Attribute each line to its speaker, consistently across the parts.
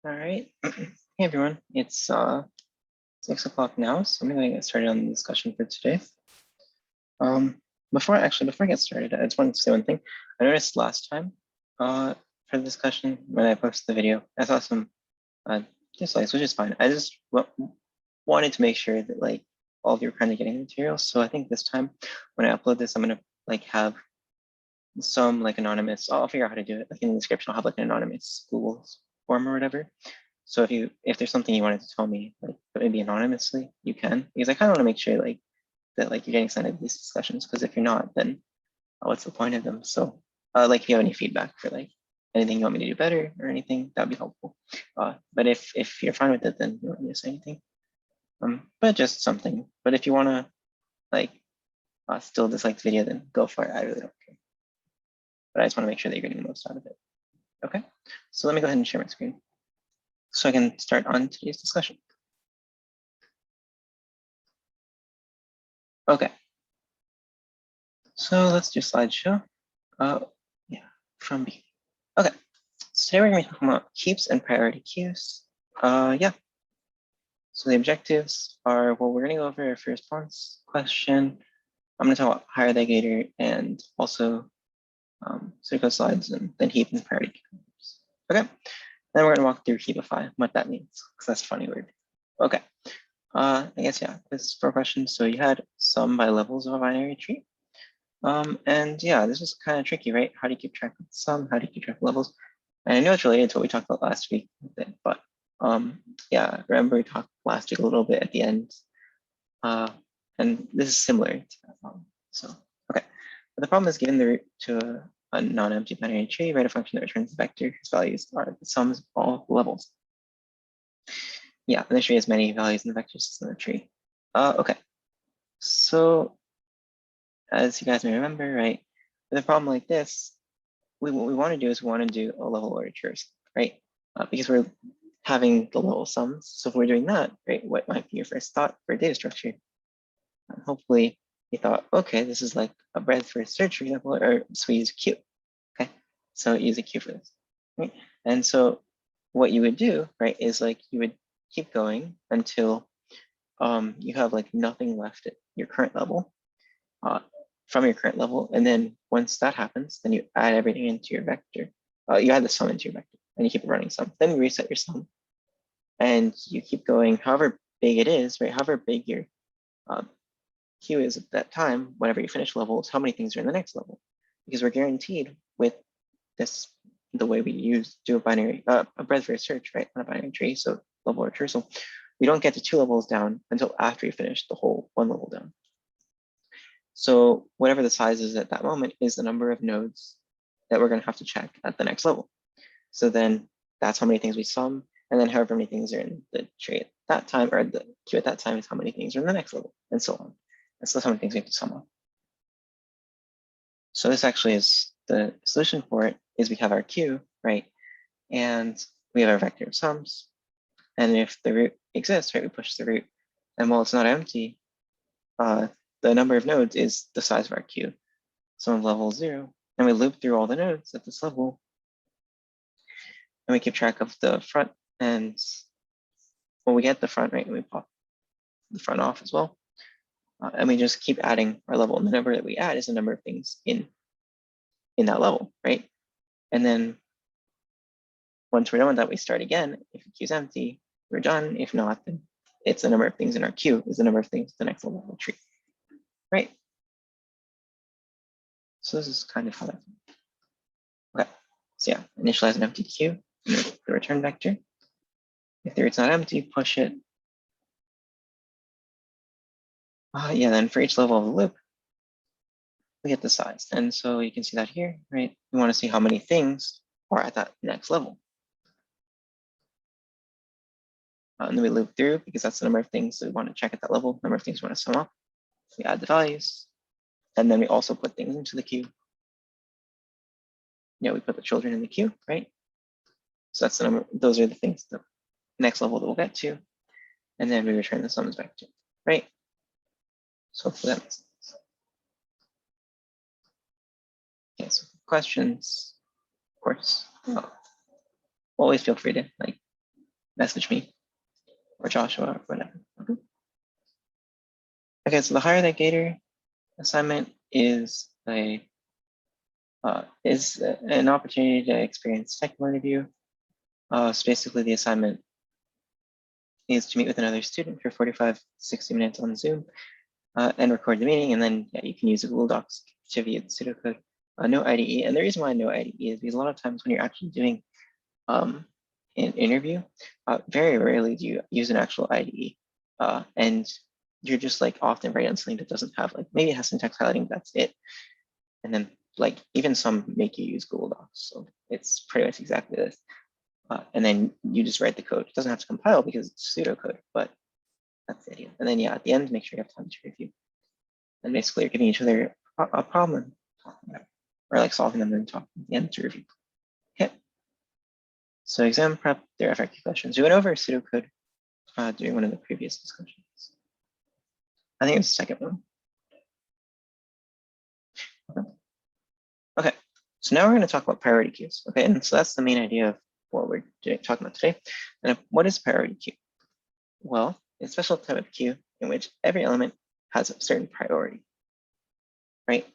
Speaker 1: All right. Hey everyone, it's 6 o'clock now, so I'm going to get started on the discussion for today. Before I get started, I just wanted to say one thing. I noticed last time for the discussion when I posted the video, I saw some dislikes, which is fine. I just wanted to make sure that like all of you are kind of getting the material. So I think this time when I upload this, I'm going to like have some like anonymous. I'll figure out how to do it. Like in the description, I'll have like an anonymous Google form or whatever. So if there's something you wanted to tell me, like maybe anonymously, you can, because I kind of want to make sure like that like you're getting excited to these discussions, because if you're not, then what's the point of them? So like if you have any feedback for like anything you want me to do better or anything, that'd be helpful. But if you're fine with it, then you don't need to say anything. But just something. But if you want to like still dislike the video, then go for it. I really don't care. But I just want to make sure that you're getting the most out of it. Okay, so let me go ahead and share my screen so I can start on today's discussion. Okay, so let's do slideshow. Yeah, from B. Okay, so today we're going to be talking about heaps and priority queues. Yeah, so the objectives are, well, we're going to go over a free response question. I'm going to talk about higher aggregator and also circle slides and then heap and priority queues. Okay, then we're going to walk through heapify, what that means, because that's a funny word. Okay, I guess, yeah, this is 4 questions. So you had sum by levels of a binary tree. And yeah, this is kind of tricky, right? How do you keep track of sum? How do you keep track of levels? And I know it's related to what we talked about last week, but yeah, remember we talked last week a little bit at the end. And this is similar to that problem. So, okay. But the problem is given the root to a non-empty binary tree, write a function that returns a vector whose values are the sums of all levels. Yeah, and the tree has many values in the vector system of the tree. Okay. So as you guys may remember, right, with a problem like this, what we want to do is we want to do a level order traversal, right? Because we're having the level sums. So if we're doing that, right, what might be your first thought for a data structure? Hopefully you thought, okay, this is like a breadth first search, for example, or so we use a queue. Okay, so use a queue for this, right? And so what you would do, right, is like you would keep going until you have like nothing left at your current level. From your current level. And then once that happens, then you add everything into your vector. You add the sum into your vector and you keep running sum. Then you reset your sum and you keep going however big it is, right? However big your queue is at that time, whenever you finish levels, how many things are in the next level. Because we're guaranteed with this, the way we do a binary, a breadth first search, right? On a binary tree, so level retrieval, we don't get to 2 levels down until after you finish the whole 1 level down. So whatever the size is at that moment is the number of nodes that we're going to have to check at the next level. So then that's how many things we sum. And then however many things are in the tree at that time, or the queue at that time, is how many things are in the next level, and so on. And so that's how many things we have to sum up. So this actually is the solution for it, is we have our queue, right? And we have our vector of sums. And if the root exists, right, we push the root. And while it's not empty, the number of nodes is the size of our queue. So on level 0, and we loop through all the nodes at this level. And we keep track of the front, and when we get the front, right, we pop the front off as well. And we just keep adding our level. And the number that we add is the number of things in that level, right? And then once we're done with that, we start again. If the queue's empty, we're done. If not, then it's the number of things in our queue is the number of things the next level of the tree, right? So this is kind of how that. Okay, so yeah, initialize an empty queue, the return vector. If the root's not empty, push it. Yeah, then for each level of the loop, we get the size. And so you can see that here, right? We want to see how many things are at that next level. And then we loop through because that's the number of things that we want to check at that level, number of things we want to sum up. We add the values, and then we also put things into the queue. Yeah, we put the children in the queue, right? So that's the number, those are the things, the next level that we'll get to. And then we return the sums back to, right? So for that makes sense. Okay, so questions, of course, always feel free to like message me or Joshua or whatever. Okay, so the higher that gator assignment is an opportunity to experience technical interview. So basically the assignment is to meet with another student for 45, 60 minutes on Zoom and record the meeting. And then you can use the Google Docs to view the pseudocode. No IDE. And the reason why no IDE is because a lot of times when you're actually doing an interview, very rarely do you use an actual IDE. And you're just like often writing on something that doesn't have, like, maybe it has syntax highlighting, that's it. And then like even some make you use Google Docs. So it's pretty much exactly this. And then you just write the code. It doesn't have to compile because it's pseudocode, but that's the idea. And then at the end, make sure you have time to review. And basically you're giving each other a problem and talking about it, or like solving them and then talking at the end to review. Okay. So exam prep, there are FAQ questions. We went over pseudocode during one of the previous discussions. I think it's the second one. Okay, so now we're going to talk about priority queues. Okay, and so that's the main idea of what we're talking about today. And what is priority queue? Well, it's a special type of queue in which every element has a certain priority, right?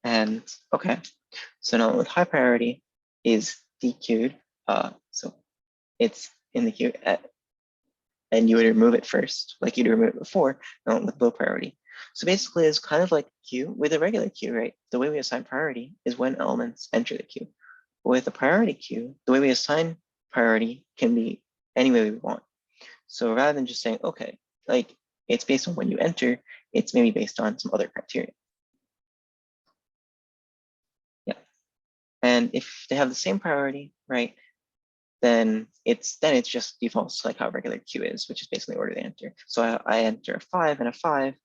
Speaker 1: And okay, so now with high priority is dequeued. So it's in the queue and you would remove it first, like you'd remove it before, not with low priority. So basically it's kind of like a queue with a regular queue, right? The way we assign priority is when elements enter the queue. But with a priority queue, the way we assign priority can be any way we want. So rather than just saying, okay, like it's based on when you enter, it's maybe based on some other criteria. Yeah. And if they have the same priority, right, then it's just defaults like how a regular queue is, which is basically order they enter. So I enter a 5 and a 5,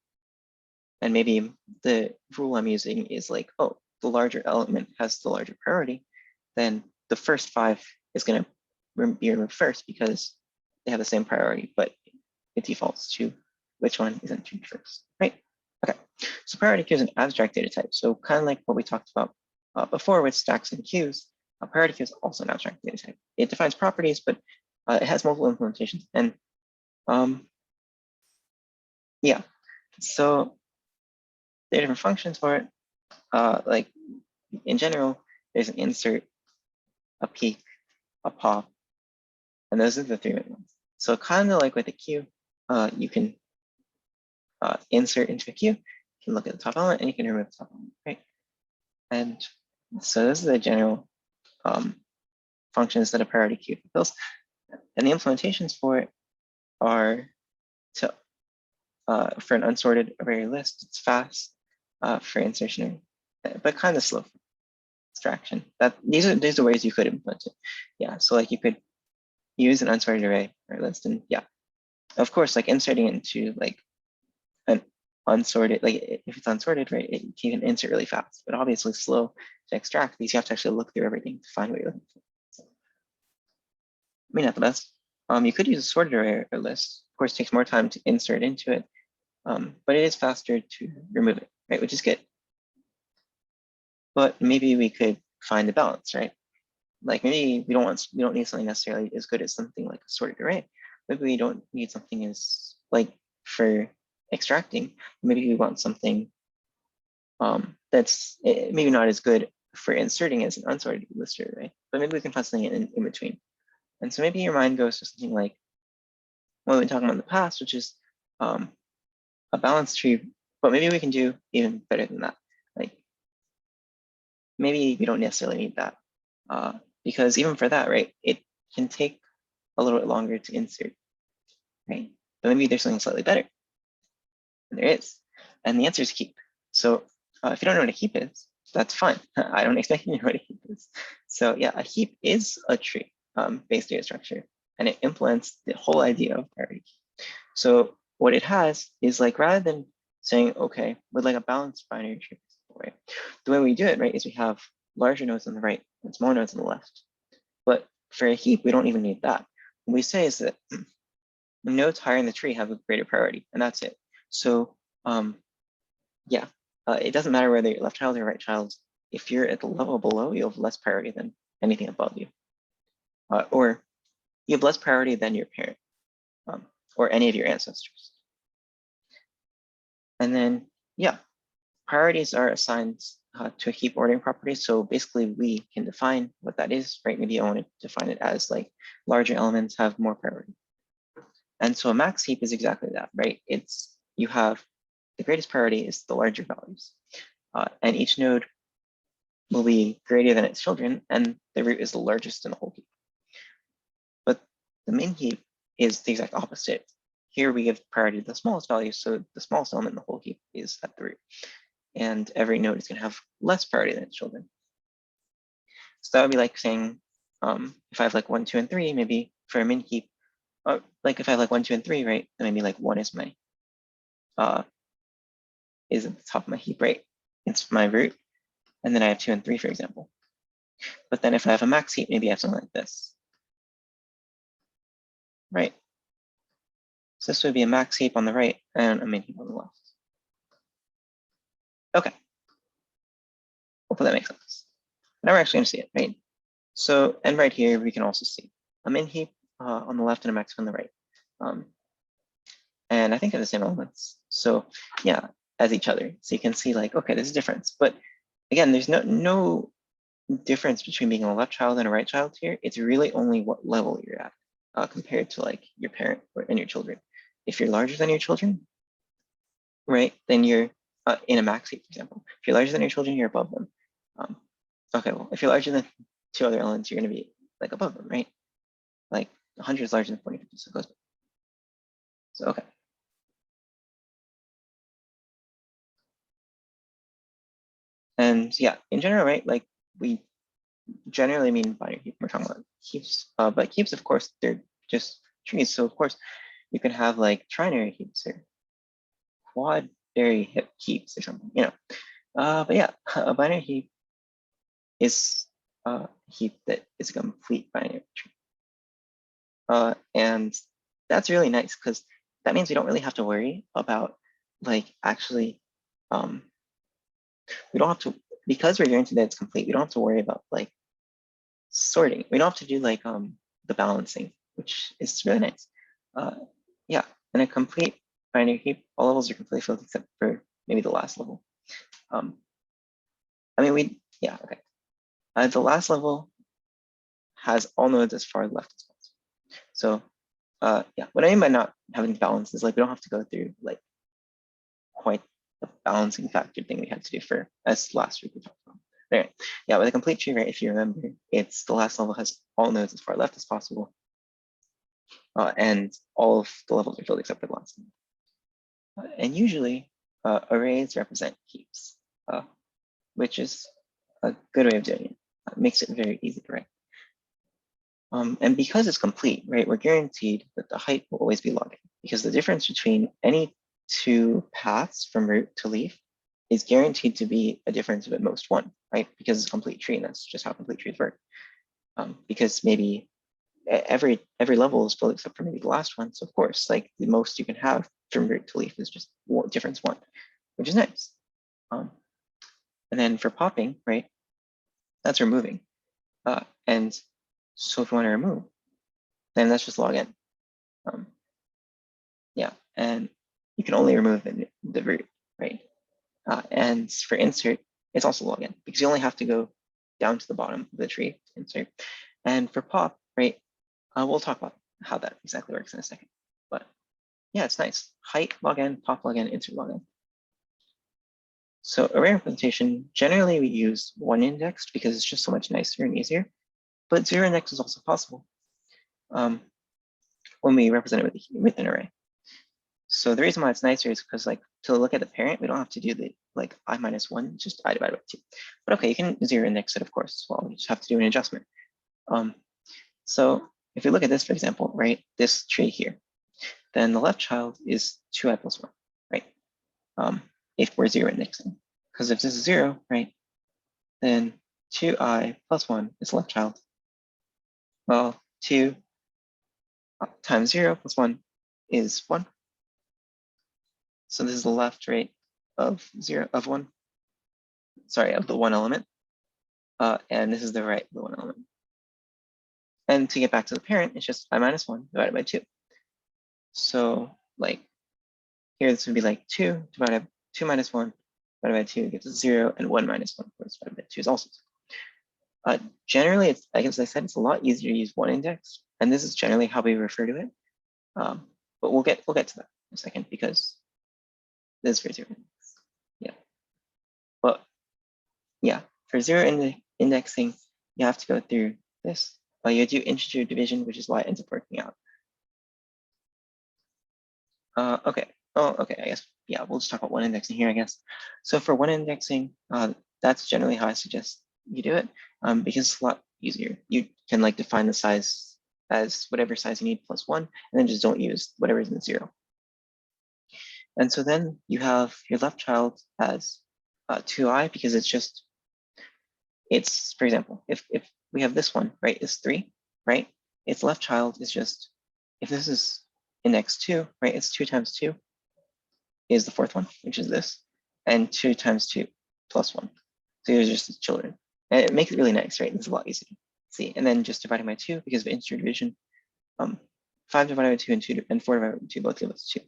Speaker 1: and maybe the rule I'm using is like, oh, the larger element has the larger priority, then the first 5 is going to be removed first because they have the same priority, but it defaults to which one is entered first, right? Okay, so priority queue is an abstract data type. So kind of like what we talked about before with stacks and queues, a priority queue is also an abstract data type. It defines properties, but it has multiple implementations. And yeah, so there are different functions for it. Like in general, there's an insert, a peek, a pop, and those are the 3 main ones. So kind of like with a queue, you can insert into a queue, you can look at the top element and you can remove the top element, right? And so this is the general functions that a priority queue fulfills. And the implementations for it are to, for an unsorted array list, it's fast for insertion, but kind of slow for extraction. These are ways you could implement it. Yeah, so like you could use an unsorted array or list, and yeah, of course, like inserting it into like an unsorted, like if it's unsorted, right, you can insert really fast, but obviously slow to extract these. You have to actually look through everything to find what you're looking for. So, I mean, not the best. You could use a sorted array or list. Of course, it takes more time to insert into it, but it is faster to remove it, right? Which is good. But maybe we could find the balance, right? Like maybe we don't need something necessarily as good as something like a sorted array. Maybe we don't need something as like for extracting. Maybe we want something that's maybe not as good for inserting as an unsorted list array, but maybe we can find something in between. And so maybe your mind goes to something like what we've been talking about in the past, which is a balanced tree, but maybe we can do even better than that. Like maybe we don't necessarily need that because even for that, right, it can take a little bit longer to insert, right? But maybe there's something slightly better. And there is. And the answer is heap. So if you don't know what a heap is, that's fine. I don't expect you to know what a heap is. So yeah, a heap is a tree based data structure, and it implements the whole idea of priority. So what it has is like, rather than saying, okay, with like a balanced binary tree, right? The way we do it, right, is we have larger nodes on the right and smaller nodes on the left. But for a heap, we don't even need that. What we say is that the nodes higher in the tree have a greater priority, and that's it. So yeah, it doesn't matter whether you're left child or right child. If you're at the level below, you have less priority than anything above you. Or you have less priority than your parent or any of your ancestors. And then, yeah, priorities are assigned to a heap ordering property. So basically we can define what that is, right? Maybe I want to define it as like larger elements have more priority. And so a max heap is exactly that, right? It's, you have the greatest priority is the larger values. And each node will be greater than its children, and the root is the largest in the whole heap. But the min heap is the exact opposite. Here we give priority to the smallest value, so the smallest element in the whole heap is at the root. And every node is going to have less priority than its children. So that would be like saying, if I have like 1, 2, and 3, maybe for a min heap, like if I have like 1, 2, and 3, right, then maybe like 1 is my is at the top of my heap, right? It's my root, and then I have 2 and 3, for example. But then if I have a max heap, maybe I have something like this, right? So this would be a max heap on the right and a min heap on the left. Okay. Hopefully that makes sense. Now we're actually going to see it, right? So, and right here, we can also see a min heap on the left and a max heap on the right. And I think they're the same elements. So yeah, as each other. So you can see like, okay, there's a difference. But again, there's no difference between being a left child and a right child here. It's really only what level you're at compared to like your parent and your children. If you're larger than your children, right, then you're in a max heap, for example. If you're larger than your children, you're above them. Okay, well, if you're larger than 2 other elements, you're going to be like above them, right? Like 100 is larger than 40, 50, so it goes. So, okay. And yeah, in general, right, like we generally mean binary heap. We're talking about heaps, but heaps, of course, they're just trees. So of course, you can have like trinary heaps or quadary heaps or something, you know. But yeah, a binary heap is a heap that is a complete binary tree. And that's really nice because that means we don't really have to worry about like actually, we don't have to, because we're guaranteed that it's complete, we don't have to worry about like sorting. We don't have to do like the balancing, which is really nice. Yeah, in a complete binary heap, all levels are completely filled except for maybe the last level. I mean, yeah, okay. The last level has all nodes as far left as possible. So yeah, what I mean by not having to balance is like we don't have to go through like quite the balancing factor thing we had to do for as last week we talked about. Right. Yeah, with a complete tree, right, if you remember, it's the last level has all nodes as far left as possible. And all of the levels are filled except for the last one. And usually arrays represent heaps, which is a good way of doing it. It makes it very easy to write. And because it's complete, right, we're guaranteed that the height will always be log n, because the difference between any 2 paths from root to leaf is guaranteed to be a difference of at most 1, right? Because it's a complete tree, and that's just how complete trees work. Because maybe every level is filled except for maybe the last one. So of course, like the most you can have from root to leaf is just difference 1, which is nice. And then for popping, right, that's removing. And so if you want to remove, then that's just log n. Yeah, and you can only remove the root, right? And for insert, it's also log n because you only have to go down to the bottom of the tree to insert. And for pop, right, we'll talk about how that exactly works in a second. But yeah, it's nice. Height log n, pop log n, insert log n. So array representation, generally we use 1 indexed because it's just so much nicer and easier, but 0 index is also possible when we represent it with an array. So the reason why it's nicer is because like to look at the parent, we don't have to do the like I minus 1, just I divided by 2. But okay, you can 0 index it, of course, as well. You just have to do an adjustment. So if we look at this, for example, right, this tree here, then the left child is 2i plus 1, right? If we're 0 indexing, because if this is 0, right, then 2i plus 1 is left child. Well, 2 times 0 plus 1 is 1. So this is the left, right, of 1. Sorry, of the 1 element. And this is the right of the 1 element. And to get back to the parent, it's just I minus 1 divided by 2. So like here, this would be like 2 divided by 2 minus 1 divided by 2 gives us 0, and 1 minus 1 divided by 2 is also 0. Generally, it's, like as I said, it's a lot easier to use one index, and this is generally how we refer to it. But we'll get to that in a second because this is for 0 index. Yeah. But yeah, for 0 indexing, you have to go through this. You do integer division, which is why it ends up working out. Okay. Oh, okay. I guess, yeah, we'll just talk about one indexing here, I guess. So for one indexing, that's generally how I suggest you do it, because it's a lot easier. You can like define the size as whatever size you need plus 1, and then just don't use whatever's in 0. And so then you have your left child as 2i, because it's, for example, if we have this one, right, is 3, right? Its left child is just, if this is index 2, right, it's 2 times 2 is the fourth one, which is this, and 2 times 2 plus 1. So these are just the children. And it makes it really nice, right? It's a lot easier to see. And then just dividing by 2 because of integer division. 5 divided by 2 and 4 divided by 2 both give us 2.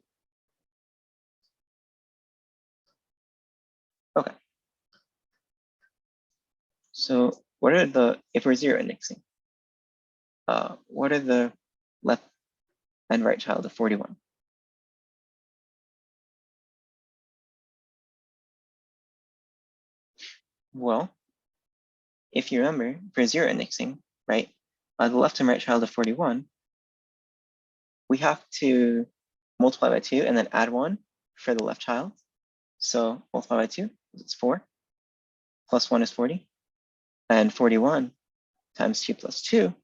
Speaker 1: Okay. So what are the, if we're 0 indexing, what are the left and right child of 41? Well, if you remember, for 0 indexing, right, the left and right child of 41, we have to multiply by 2 and then add 1 for the left child. So multiply by 2, it's 4, plus 1 is 40, and 41 times 2 plus 2,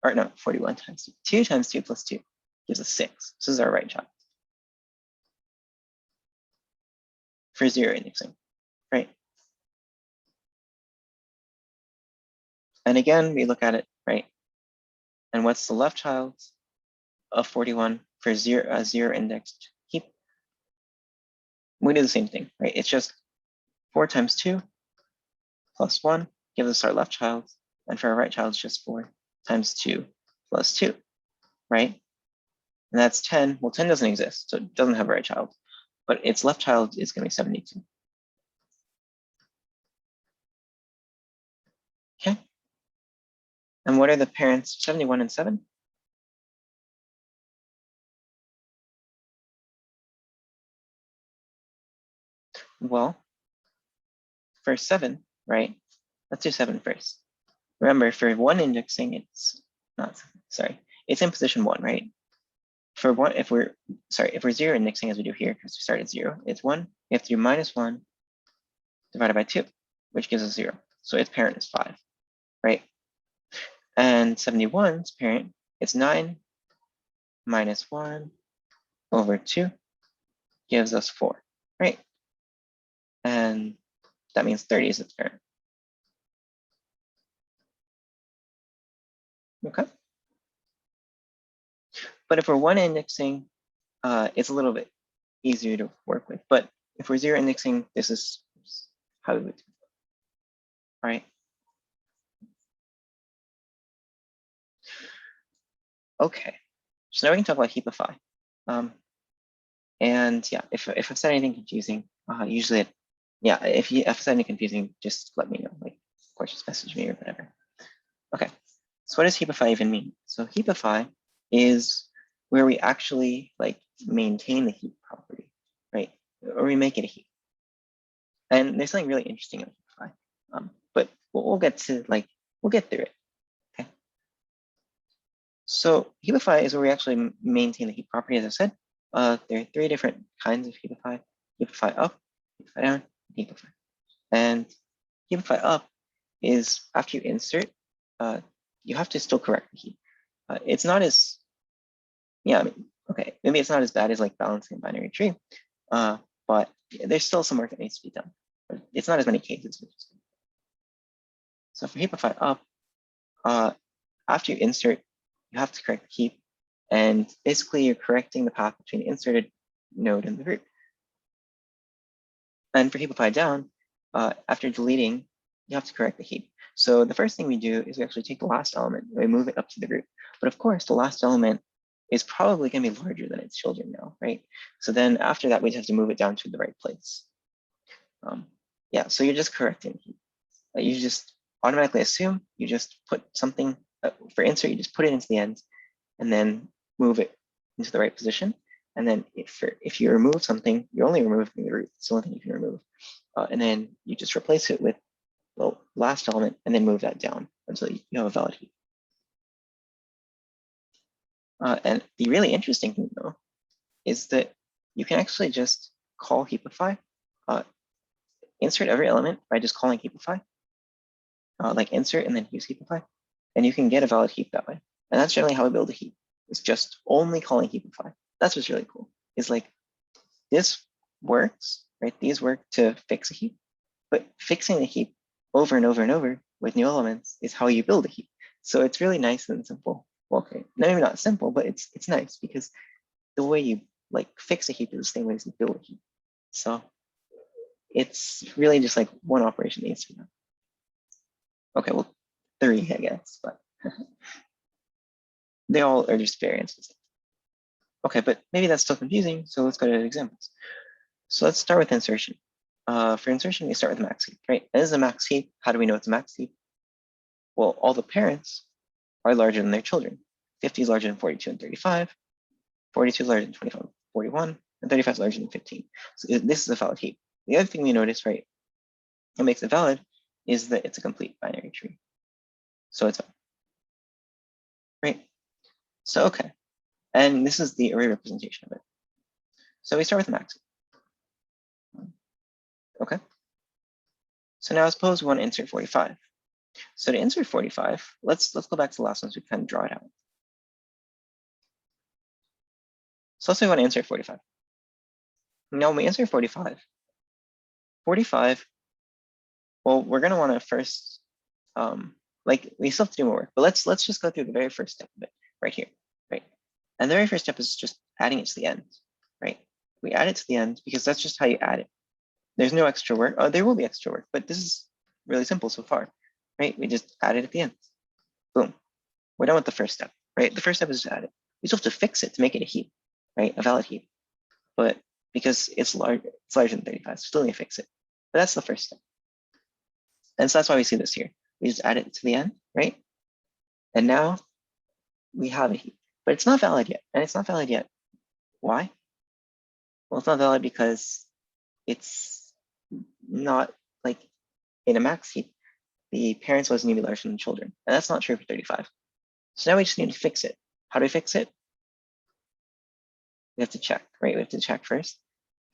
Speaker 1: or no, 41 times 2 times 2 plus 2 gives us 6. So this is our right child for 0 indexing, right? And again, we look at it, right? And what's the left child of 41 for 0 indexed heap? We do the same thing, right? It's just 4 times 2 plus 1 gives us our left child. And for our right child, it's just 4 times 2 plus 2, right? And that's 10. Well, 10 doesn't exist, so it doesn't have a right child. But its left child is going to be 72. Okay. And what are the parents, 71 and 7? Well, for 7, right? Let's do 7 first. Remember, for 1 indexing, it's not, sorry, it's in position 1, right? For 1, if we're 0 indexing as we do here, because we start at 0, it's 1. We have to do minus 1 divided by 2, which gives us 0. So its parent is 5, right? And 71's parent, it's 9 minus 1 over 2 gives us 4, right? And that means 30 is its parent. Okay. But if we're 1 indexing, it's a little bit easier to work with. But if we're 0 indexing, this is how we would do it. All right. Okay. So now we can talk about heapify. And yeah, if I've said anything confusing, usually, yeah, if I've said anything confusing, just let me know. Like, of course, just message me or whatever. Okay. So what does heapify even mean? So heapify is where we actually like maintain the heap property, right? Or we make it a heap. And there's something really interesting in heapify, but we'll get to we'll get through it. Okay. So heapify is where we actually maintain the heap property, as I said. There are 3 different kinds of heapify: heapify up, heapify down, heapify. And heapify up is after you insert, you have to still correct the heap. It's not as, yeah, I mean, okay, maybe it's not as bad as like balancing a binary tree, but there's still some work that needs to be done. But it's not as many cases. So for heapify up, after you insert, you have to correct the heap. And basically, you're correcting the path between the inserted node and the root. And for heapify down, after deleting, you have to correct the heap. So the first thing we do is we actually take the last element and we move it up to the root. But of course, the last element is probably going to be larger than its children now, right? So then after that, we just have to move it down to the right place. Yeah, so you're just correcting. You just automatically assume, you just put something, for insert, you just put it into the end and then move it into the right position. And then if you remove something, you're only removing the root. It's the only thing you can remove. And then you just replace it with the last element and then move that down until you have a valid heap. And the really interesting thing though, is that you can actually just call heapify, insert every element by just calling heapify, like insert and then use heapify, and you can get a valid heap that way. And that's generally how we build a heap. It's just only calling heapify. That's what's really cool. Is like this works, right? These work to fix a heap, but fixing the heap over and over and over with new elements is how you build a heap. So it's really nice and simple. Well, okay, maybe not simple, but it's nice because the way you like fix a heap is the same way as you build a heap. So it's really just like one operation that needs to be done. Okay, well, 3, I guess, but they all are just variances. Okay, but maybe that's still confusing, so let's go to examples. So let's start with insertion. For insertion, we start with a max heap, right? This is a max heap. How do we know it's a max heap? Well, all the parents are larger than their children. 50 is larger than 42 and 35. 42 is larger than 25 and 41, and 35 is larger than 15. So this is a valid heap. The other thing we notice, right, that makes it valid is that it's a complete binary tree. So it's valid, right? So, okay. And this is the array representation of it. So we start with a max heap. Okay. So now suppose we want to insert 45. So to insert 45, let's go back to the last one so we can kind of draw it out. So let's say we want to insert 45. Now when we insert 45, well, we're going to want to first, like we still have to do more work, but let's just go through the very first step of it right here, right? And the very first step is just adding it to the end, right? We add it to the end because that's just how you add it. There's no extra work. Oh, there will be extra work, but this is really simple so far, right? We just add it at the end. Boom. We're done with the first step, right? The first step is to add it. We still have to fix it to make it a heap, right? A valid heap. But because it's larger than 35, so still need to fix it. But that's the first step. And so that's why we see this here. We just add it to the end, right? And now we have a heap, but it's not valid yet. And it's not valid yet. Why? Well, it's not valid because it's not like in a max heap, the parents always need to be larger than the children. And that's not true for 35. So now we just need to fix it. How do we fix it? We have to check, right? We have to check first.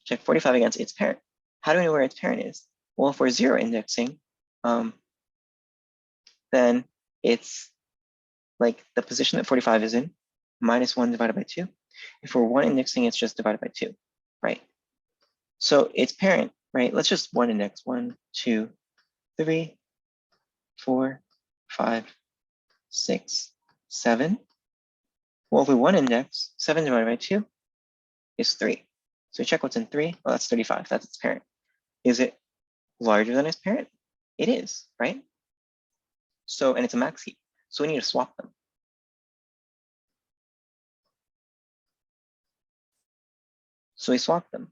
Speaker 1: Check 45 against its parent. How do we know where its parent is? Well, if we're 0 indexing, then it's like the position that 45 is in, minus 1 divided by 2. If we're 1 indexing, it's just divided by 2, right? So its parent, right? Let's just 1 index, 1, 2, 3, 4, 5, 6, 7. Well, if we 1 index, 7 divided by 2 is 3. So check what's in 3. Well, that's 35. That's its parent. Is it larger than its parent? It is, right? So, and it's a max heap. So we need to swap them. So we swap them.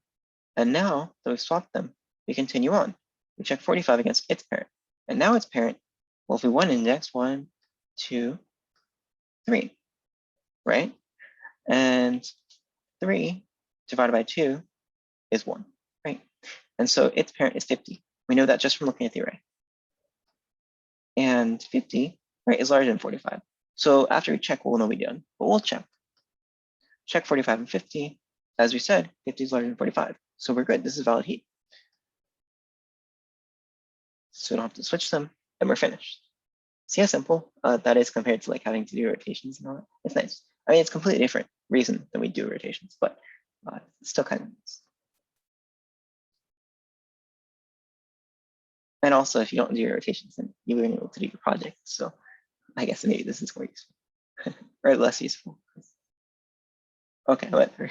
Speaker 1: And now that we've swapped them, we continue on. We check 45 against its parent. And now its parent, well, if we 1 index, 1, 2, 3, right? And 3 divided by 2 is 1, right? And so its parent is 50. We know that just from looking at the array. And 50, right, is larger than 45. So after we check, we'll know we're done, but we'll check. Check 45 and 50. As we said, 50 is larger than 45. So we're good. This is a valid heap. So we don't have to switch them, and we're finished. See how simple that is compared to like having to do rotations and all that. It's nice. I mean, it's completely different reason that we do rotations, but it's still kind of nice. And also, if you don't do your rotations, then you wouldn't be able to do your project. So I guess maybe this is more useful or less useful. Okay, whatever.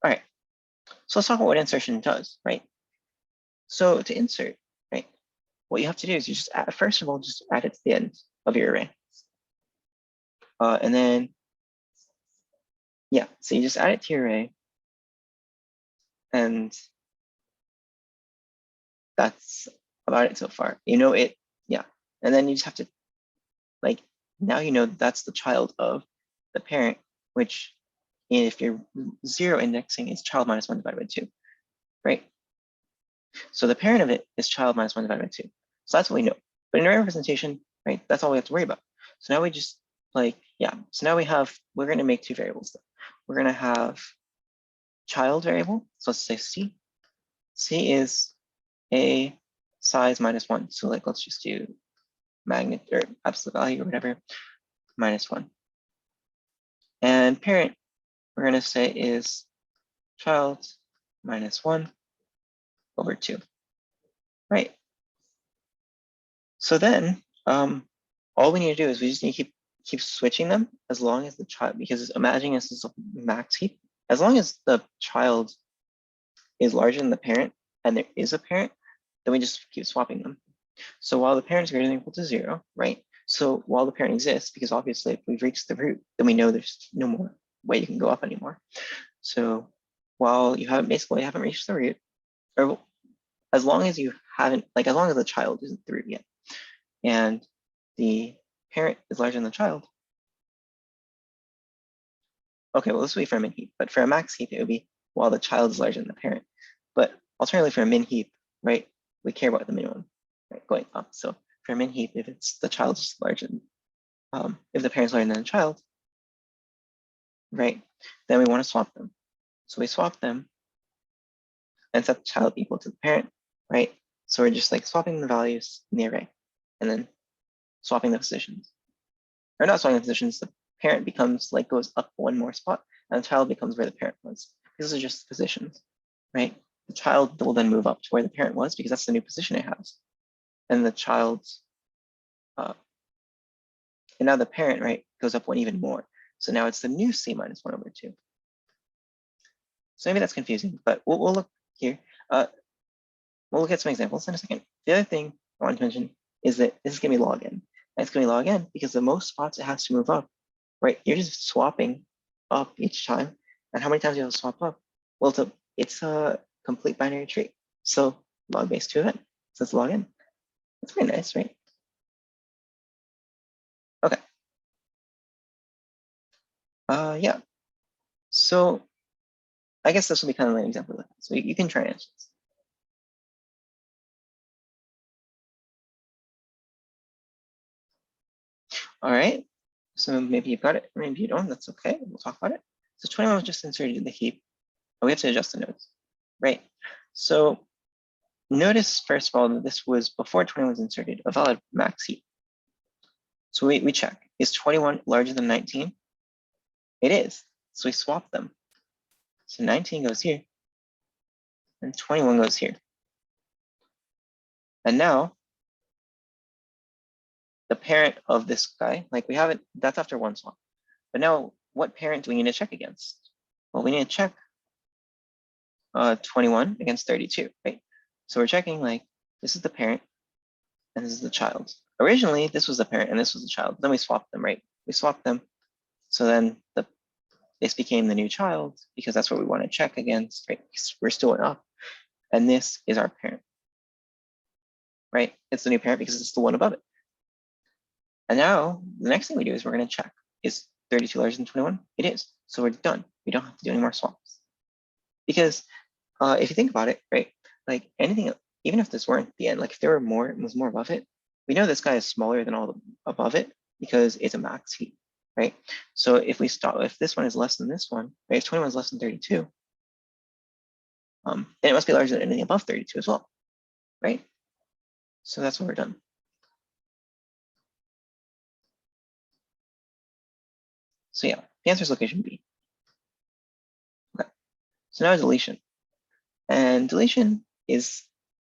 Speaker 1: All right. So let's talk about what insertion does, right? So to insert, right? what you have to do is you just add, first of all, just add it to the end of your array. And then, yeah, so you just add it to your array. And that's about it so far. You know it, yeah. And then you just have to, like, now you know that's the child of the parent, which if you're 0 indexing is child minus 1 divided by 2, right? So the parent of it is child minus 1 divided by 2. So that's what we know. But in our representation, right, that's all we have to worry about. So now we just like, yeah, so now we're going to make 2 variables. Though. We're going to have child variable. So let's say C. C is a size minus 1. So like, let's just do magnitude or absolute value or whatever, minus 1. And parent, we're going to say is child minus 1 over 2, right? So then all we need to do is we just need to keep switching them as long as the child, because imagining this is a max heap, as long as the child is larger than the parent and there is a parent, then we just keep swapping them. So while the parent is greater than or equal to 0, right? So while the parent exists, because obviously if we've reached the root, then we know there's no more way you can go up anymore. So while you haven't reached the root, or as long as you haven't, like as long as the child isn't the root yet, and the parent is larger than the child. Okay, well, this would be for a min heap, but for a max heap, it would be while the child is larger than the parent. But alternatively, for a min heap, right, we care about the minimum, right, going up. So for a min heap, if it's the child is larger than, if the parent's larger than the child, right, then we want to swap them. So we swap them and set the child equal to the parent, right? So we're just like swapping the values in the array and then swapping the positions. Or not swapping the positions, the parent becomes like goes up 1 more spot and the child becomes where the parent was. These are just positions, right? The child will then move up to where the parent was because that's the new position it has. And the child's, and now the parent, right, goes up 1 even more. So now it's the new C minus 1 over 2. So maybe that's confusing, but we'll look here. We'll look at some examples in a second. The other thing I want to mention is that this is going to be log n. And it's going to be log n because the most spots it has to move up, right? You're just swapping up each time. And how many times do you have to swap up? Well, it's a complete binary tree. So log base 2n. So it's log n. That's pretty nice, right? Okay. Yeah. So I guess this will be kind of an example of that. So you can try and answer this. All right. So maybe you've got it, maybe you don't, that's okay. We'll talk about it. So 21 was just inserted in the heap. And we have to adjust the nodes, right? So notice, first of all, that this was before 21 was inserted, a valid max heap. So we check, is 21 larger than 19? It is, so we swap them. So 19 goes here, and 21 goes here. And now, the parent of this guy, like we have it, that's after 1 swap. But now, what parent do we need to check against? Well, we need to check 21 against 32, right? So we're checking like, this is the parent, and this is the child. Originally, this was the parent and this was the child. Then we swapped them, right? We swapped them. So then this became the new child because that's what we want to check against, right? We're still up. And this is our parent, right? It's the new parent because it's the one above it. And now the next thing we do is we're going to check, is 32 larger than 21? It is. So we're done. We don't have to do any more swaps. Because if you think about it, right? Like anything, even if this weren't the end, like if there were more, it was more above it, we know this guy is smaller than all the above it because it's a max heap, right? So if we stop, if this one is less than this one, right? If 21 is less than 32, then it must be larger than anything above 32 as well, right? So that's what we're done. So yeah, the answer is location B. Okay. So now deletion. And deletion is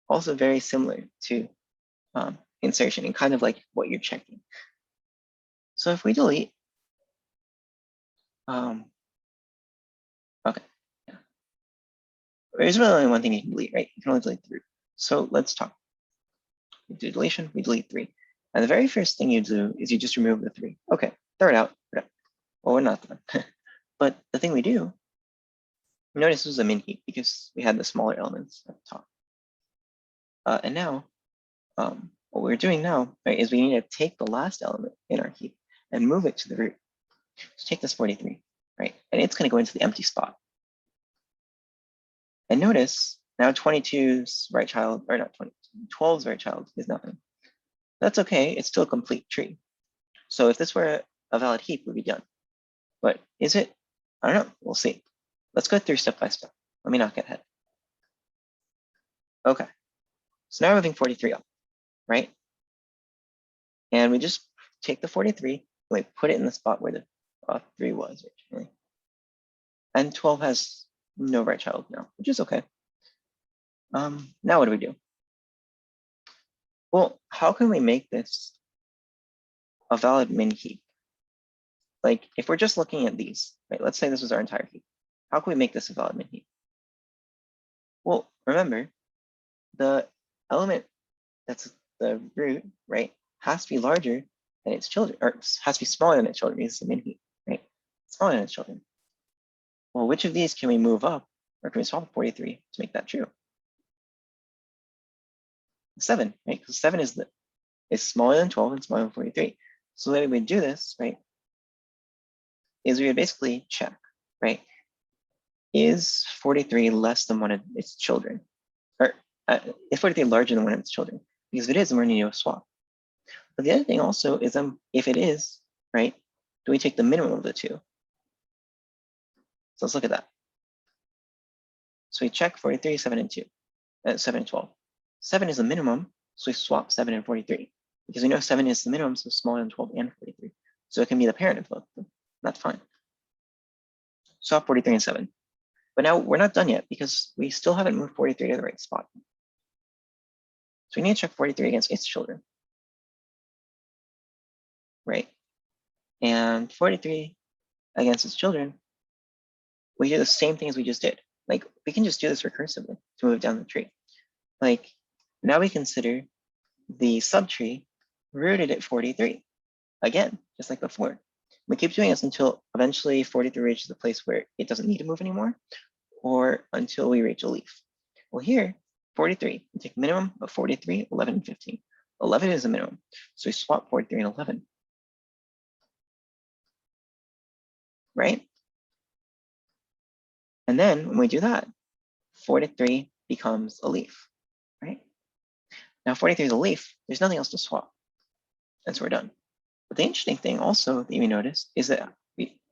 Speaker 1: also very similar to insertion and kind of like what you're checking. So if we delete, okay, yeah. There's really only one thing you can delete, right? You can only delete the root. So let's talk. we do deletion, we delete 3. And the very first thing you do is you just remove the 3. Okay, throw it out. Well, we're not done. But the thing we do, notice this was a min heap because we had the smaller elements at the top. And now, what we're doing now, right, is we need to take the last element in our heap and move it to the root. So take this 43, right? And it's going to go into the empty spot. And notice now 22's right child, or not 20, 12's right child is nothing. That's okay, it's still a complete tree. So if this were a valid heap, we'd be done. But is it? I don't know, we'll see. Let's go through step by step. Let me not get ahead. Okay, so now we're moving 43 up, right? And we just take the 43, and we put it in the spot where the 3 was originally. And 12 has no right child now, which is okay. Now what do we do? Well, how can we make this a valid min heap? Like if we're just looking at these, right? Let's say this was our entire heap. How can we make this a valid min heap? Well, remember, the element that's the root, right, has to be larger than its children, or has to be smaller than its children. It's a min heap, right? Smaller than its children. Well, which of these can we move up, or can we swap 43 to make that true? 7, right? Because 7 is smaller than 12 and smaller than 43. So the way we do this, right, is we would basically check, right? Is 43 less than one of its children? Or is 43 larger than one of its children? Because if it is, then we're going to need a swap. But the other thing also is if it is, right, do we take the minimum of the two? So let's look at that. So we check 43, 7, and 2, 7 and 12. 7 is the minimum, so we swap 7 and 43. Because we know 7 is the minimum, so smaller than 12 and 43. So it can be the parent of both of them. That's fine. Swap 43 and 7. But now we're not done yet because we still haven't moved 43 to the right spot. So we need to check 43 against its children. Right? And 43 against its children, we do the same thing as we just did. Like we can just do this recursively to move down the tree. Like now we consider the subtree rooted at 43. Again, just like before. We keep doing this until eventually 43 reaches a place where it doesn't need to move anymore, or until we reach a leaf. Well, here, 43, we take minimum of 43, 11, and 15. 11 is the minimum, so we swap 43 and 11. Right? And then when we do that, 43 becomes a leaf, right? Now 43 is a leaf, there's nothing else to swap. And so we're done. But the interesting thing also that you notice is that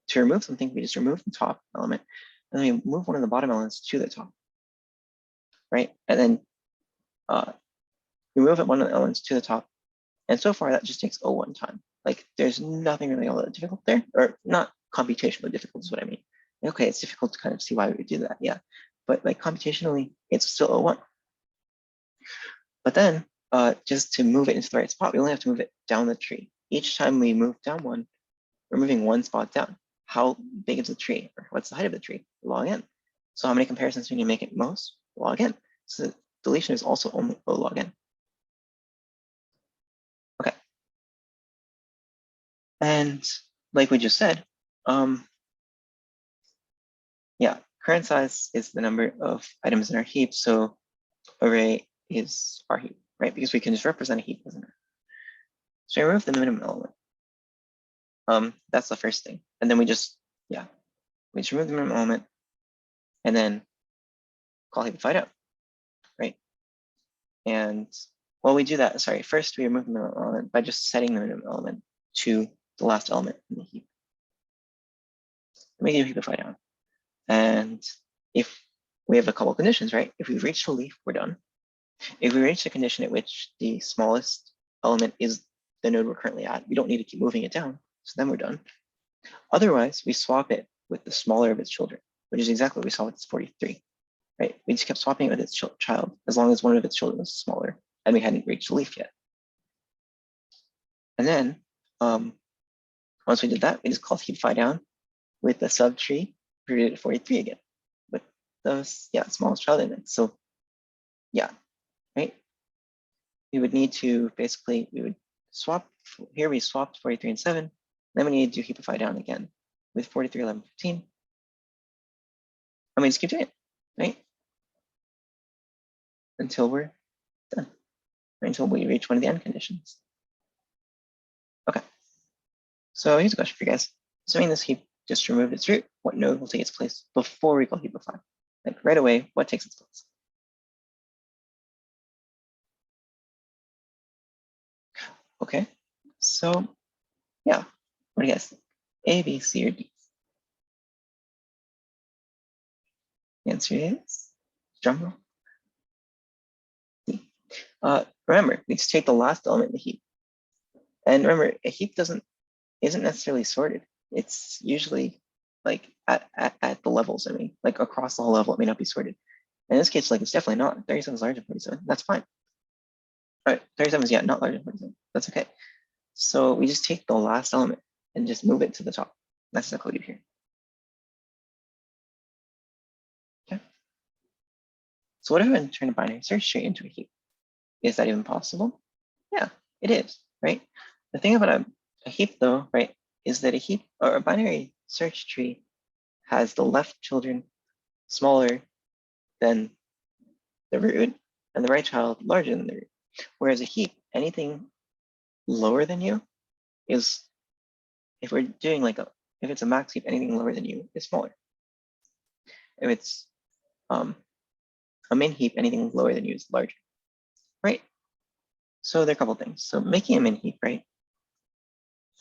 Speaker 1: to remove something, we just remove the top element, and then we move one of the bottom elements to the top, right? And then we move one of the elements to the top. And so far that just takes O1 time. Like there's nothing really all that difficult there, or not computationally difficult is what I mean. Okay, it's difficult to kind of see why we would do that, yeah. But like computationally, it's still O1. But then just to move it into the right spot, we only have to move it down the tree. Each time we move down one, we're moving one spot down. How big is the tree? Or what's the height of the tree? Log n. So how many comparisons do we need to make it most? Log n. So deletion is also only O log n. Okay. And like we just said, yeah, current size is the number of items in our heap. So array is our heap, right? Because we can just represent a heap as an array. So we remove the minimum element. That's the first thing. And then we just remove the minimum element and then call heap find out, right? And while we do that, sorry, first we remove the minimum element by just setting the minimum element to the last element in the heap. We give heap find out. And if we have a couple of conditions, right? If we've reached a leaf, we're done. If we reach the condition at which the smallest element is the node we're currently at, we don't need to keep moving it down. So then we're done. Otherwise, we swap it with the smaller of its children, which is exactly what we saw with this 43, right? We just kept swapping it with its child as long as one of its children was smaller and we hadn't reached the leaf yet. And then once we did that, we just called heap phi down with the subtree rooted at 43 again, with the smallest child in it. So yeah, right? we would need to basically, we would swap, here we swapped 43 and 7, then we need to heapify down again with 43, 11, 15. And we just keep doing it, right? Until we're done, right? Until we reach one of the end conditions. Okay, so here's a question for you guys. Assuming this heap just removed its root, what node will take its place before we call heapify? Like right away, what takes its place? Okay, so yeah, what do you guys think? A, B, C, or D? The answer is, drum roll, D. Remember, we just take the last element in the heap. And remember, a heap isn't necessarily sorted. It's usually like at the levels, I mean, like across the whole level, it may not be sorted. In this case, like it's definitely not. 37 is larger than 47. That's fine. All right, 37 is not larger than 47. That's okay. So we just take the last element and just move it to the top. That's exactly what we do here. Okay. So what if I turn a binary search tree into a heap? Is that even possible? Yeah, it is, right? The thing about a heap though, right, is that a heap or a binary search tree has the left children smaller than the root and the right child larger than the root. Whereas a heap, anything lower than you is, if we're doing like if it's a max heap, anything lower than you is smaller. If it's a min heap, anything lower than you is larger, right? So there are a couple things. So making a min heap, right?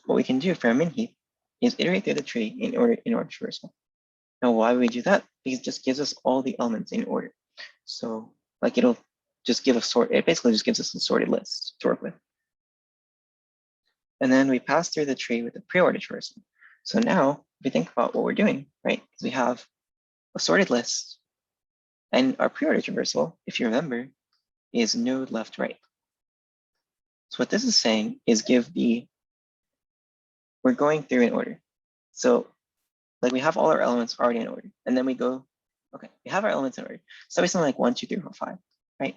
Speaker 1: What we can do for a min heap is iterate through the tree in order traversal. Now, why would we do that? Because it just gives us all the elements in order. So like it'll just give a sort, it basically just gives us a sorted list to work with. And then we pass through the tree with a pre-order traversal. So now if we think about what we're doing, right? We have a sorted list and our pre-order traversal, if you remember, is node left, right. So what this is saying is we're going through in order. So like we have all our elements already in order, and then we go, okay, we have our elements in order. So we something like 1, 2, 3, 4, 5, right?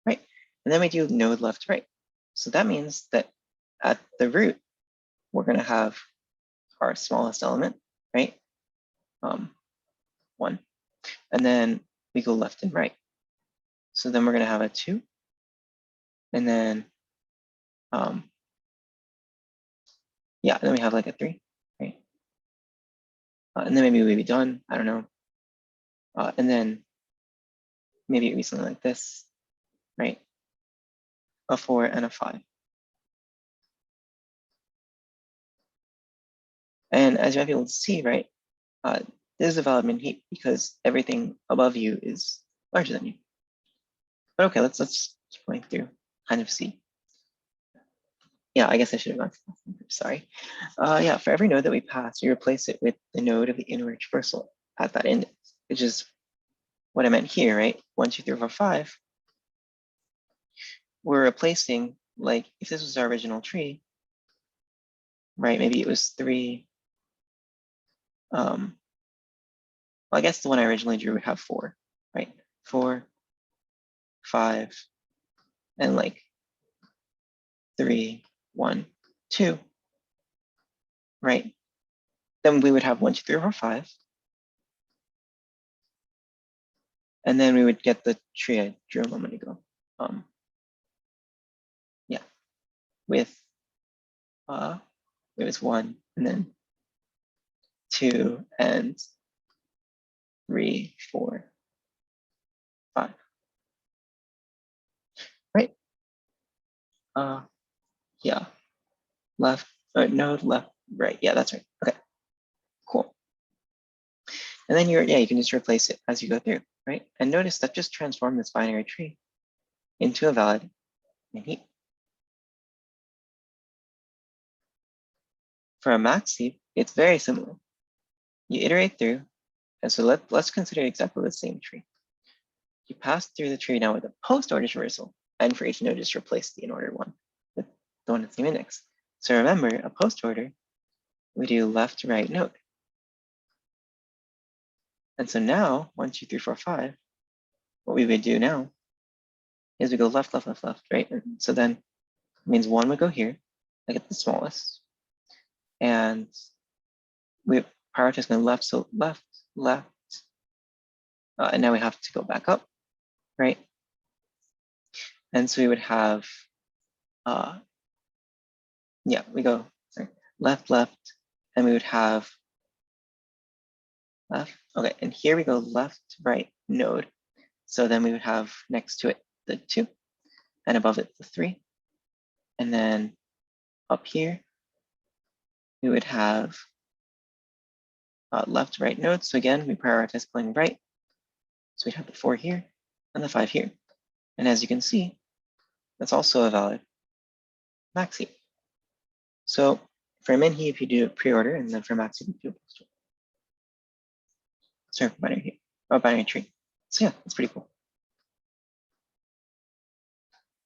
Speaker 1: Right. And then we do node left, right. So that means that at the root, we're going to have our smallest element, right? 1. And then we go left and right. So then we're going to have a 2. And then, yeah, and then we have like a 3, right? And then maybe we'll be done. I don't know. And then maybe it would be something like this, right? A 4 and a 5. And as you might be able to see, right, this is a valid min heap because everything above you is larger than you. But okay, let's keep going through, kind of see. Yeah, I guess I should have gone to that. Sorry. Yeah, for every node that we pass, we replace it with the node of the inward traversal at that index, which is what I meant here, right? 1, 2, 3, 4, 5. We're replacing, like, if this was our original tree, right? Maybe it was 3. Well, I guess the one I originally drew would have 4, right? 4, 5, and like 3, 1, 2, right? Then we would have 1, 2, 3, 4, 5. And then we would get the tree I drew a moment ago. Yeah, with it was 1 and then 2 and 3, 4, 5. Right? Yeah. Left, node, left, right. Yeah, that's right. Okay, cool. And then you can just replace it as you go through, right? And notice that just transformed this binary tree into a valid min heap. For a max heap, it's very similar. You iterate through, and so let's consider exactly the same tree. You pass through the tree now with a post-order traversal, and for each node, just replace the in-order one with the one at the same index. So remember, a post-order, we do left, right, node. And so now, 1, 2, 3, 4, 5, what we would do now is we go left, left, left, left, right? And so then it means 1 would go here, like at the smallest. And we prioritize going left, so left, left. And now we have to go back up, right? And so we would have, we go left, left, and we would have left. Okay, and here we go left, right node. So then we would have next to it the 2, and above it the 3. And then up here, we would have left, right node. So again, we prioritize going right. So we'd have the 4 here and the 5 here. And as you can see, that's also a valid max heap. So for min heap, you do a pre-order, and then for max heap, you do a post-order. Sorry, for binary heap, or binary tree. So yeah, it's pretty cool.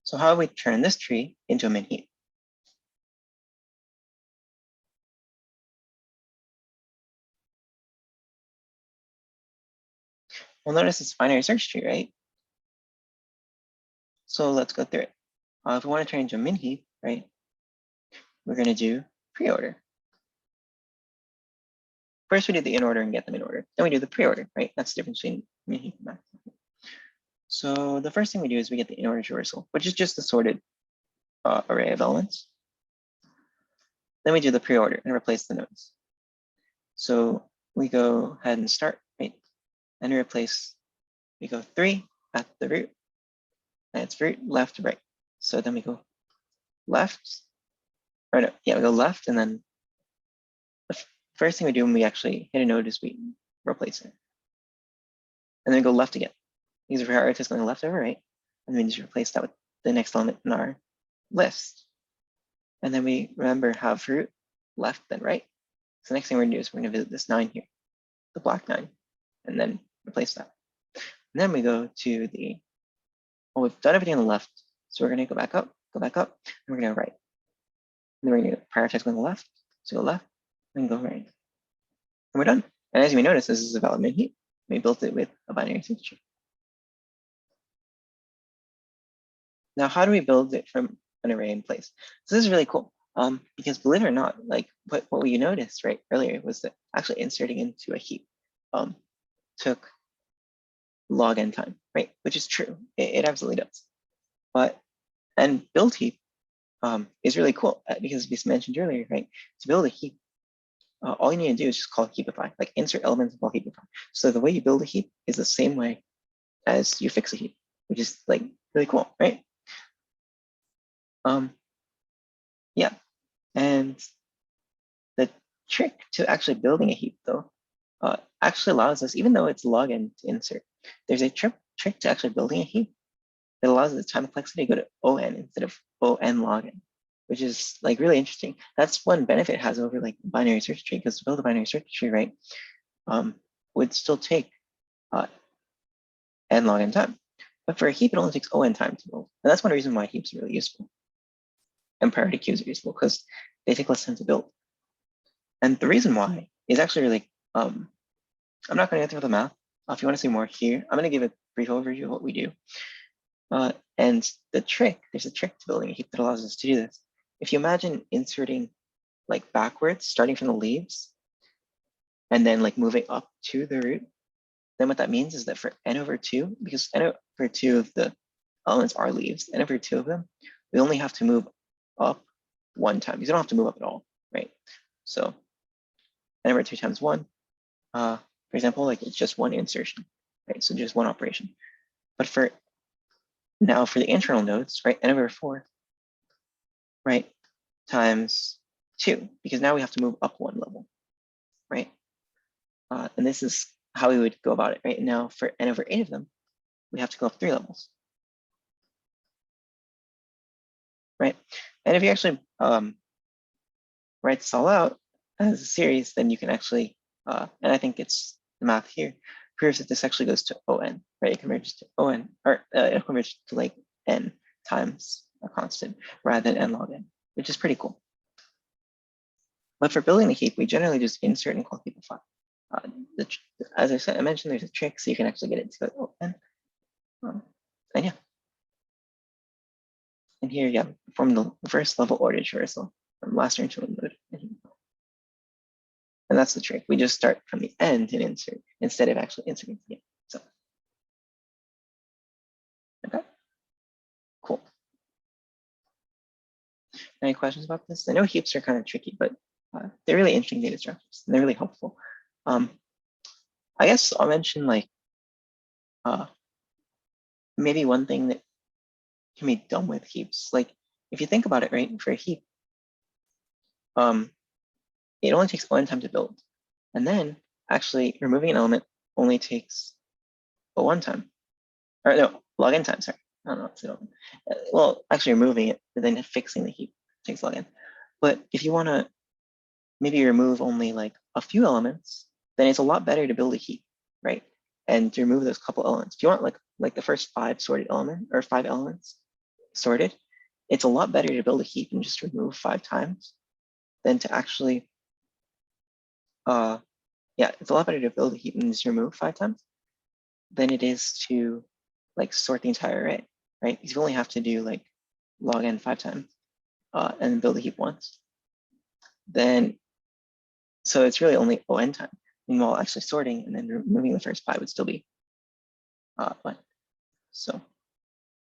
Speaker 1: So how do we turn this tree into a min heap? Well, notice it's a binary search tree, right? So let's go through it. If we want to turn it into a min heap, right, we're going to do pre-order. First, we do the in order and get them in order. Then we do the pre-order, right? That's the difference between min heap and max heap. So the first thing we do is we get the in order traversal, which is just the sorted array of elements. Then we do the pre-order and replace the nodes. So we go ahead and start, right? And we go 3 at the root, and it's root, left, right. So then we go left, or no, yeah, we go left, and then the first thing we do when we actually hit a node is we replace it. And then we go left again. Because our priority is going left over right, and then we just replace that with the next element in our list. And then we remember have root, left, then right. So the next thing we're gonna do is we're gonna visit this 9 here, the black 9, and then replace that. And then we go to the, well, we've done everything on the left, so we're gonna go back up, and we're gonna go right. And then we're gonna prioritize going left, so go left, and go right. And we're done. And as you may notice, this is a valid min heap. We built it with a binary search tree. Now, how do we build it from an array in place? So this is really cool, because believe it or not, like what we noticed right earlier was that actually inserting into a heap took log n time, right? Which is true, it absolutely does. And build heap is really cool because we mentioned earlier, right? To build a heap, all you need to do is just call heapify, like insert elements and call heapify. So the way you build a heap is the same way as you fix a heap, which is like really cool, right? Yeah, and the trick to actually building a heap though actually allows us, even though it's log n to insert, there's a trick to actually building a heap that allows the time complexity to go to on instead of on log n, which is like really interesting. That's one benefit it has over like binary search tree, because to build a binary search tree, right, would still take n log n time. But for a heap, it only takes on time to build. And that's one reason why heaps are really useful. And priority queues are useful because they take less time to build. And the reason why is actually really, I'm not going to go through the math. If you want to see more here, I'm going to give a brief overview of what we do. And the trick, there's a trick to building a heap that allows us to do this. If you imagine inserting like backwards, starting from the leaves, and then like moving up to the root, then what that means is that for n over 2, because n over 2 of the elements are leaves, n over 2 of them, we only have to move up 1 time, because you don't have to move up at all, right? So n over 2 times 1, for example, like it's just 1 insertion, right? So just 1 operation. But for now, for the internal nodes, right, n over 4, right, times 2, because now we have to move up 1 level, right? And this is how we would go about it, right? Now for n over 8 of them, we have to go up 3 levels, right? And if you actually write this all out as a series, then you can actually, and I think it's the math here, proves that this actually goes to on, right? It converges to on, or it converges to like n times a constant rather than n log n, which is pretty cool. But for building a heap, we generally just insert and call heapify. As I mentioned, there's a trick so you can actually get it to on. And yeah. And here, yeah, perform the first level order traversal from last turn to node. And that's the trick. We just start from the end and insert instead of actually inserting. Yeah. So, okay, cool. Any questions about this? I know heaps are kind of tricky, but they're really interesting data structures. And they're really helpful. I guess I'll mention like maybe one thing that can be done with heaps. Like if you think about it, right, for a heap, it only takes one time to build. And then actually removing an element only takes a one time. Or no, login time, sorry. I don't know. So, well, actually removing it, but then fixing the heap takes login. But if you want to maybe remove only like a few elements, then it's a lot better to build a heap, right? And to remove those couple elements. If you want like the first 5 sorted element or 5 elements sorted, it's a lot better to build a heap and just remove 5 times than to actually, yeah, it's a lot better to build a heap and just remove 5 times than it is to like sort the entire array, right? Because you only have to do like log n 5 times and build a heap once. Then, so it's really only on time. Meanwhile, actually sorting and then removing the first 5 would still be one. So,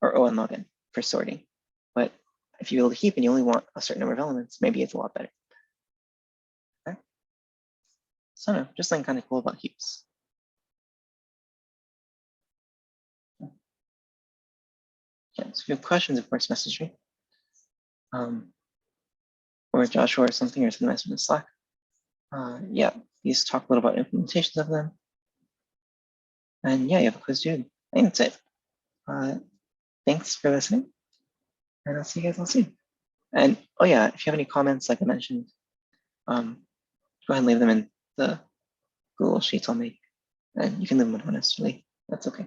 Speaker 1: or O and log n for sorting. But if you build a heap and you only want a certain number of elements, maybe it's a lot better. Okay. So no, just something kind of cool about heaps. Yeah, so if you have questions, of course, message me. Or Joshua or something, or send a message in Slack. Yeah, please talk a little about implementations of them. And yeah, you have a quiz due. I think that's it. Thanks for listening. And I'll see you guys all soon. And oh yeah, if you have any comments, like I mentioned, go ahead and leave them in the Google Sheets I'll make. And you can leave them anonymously. That's okay.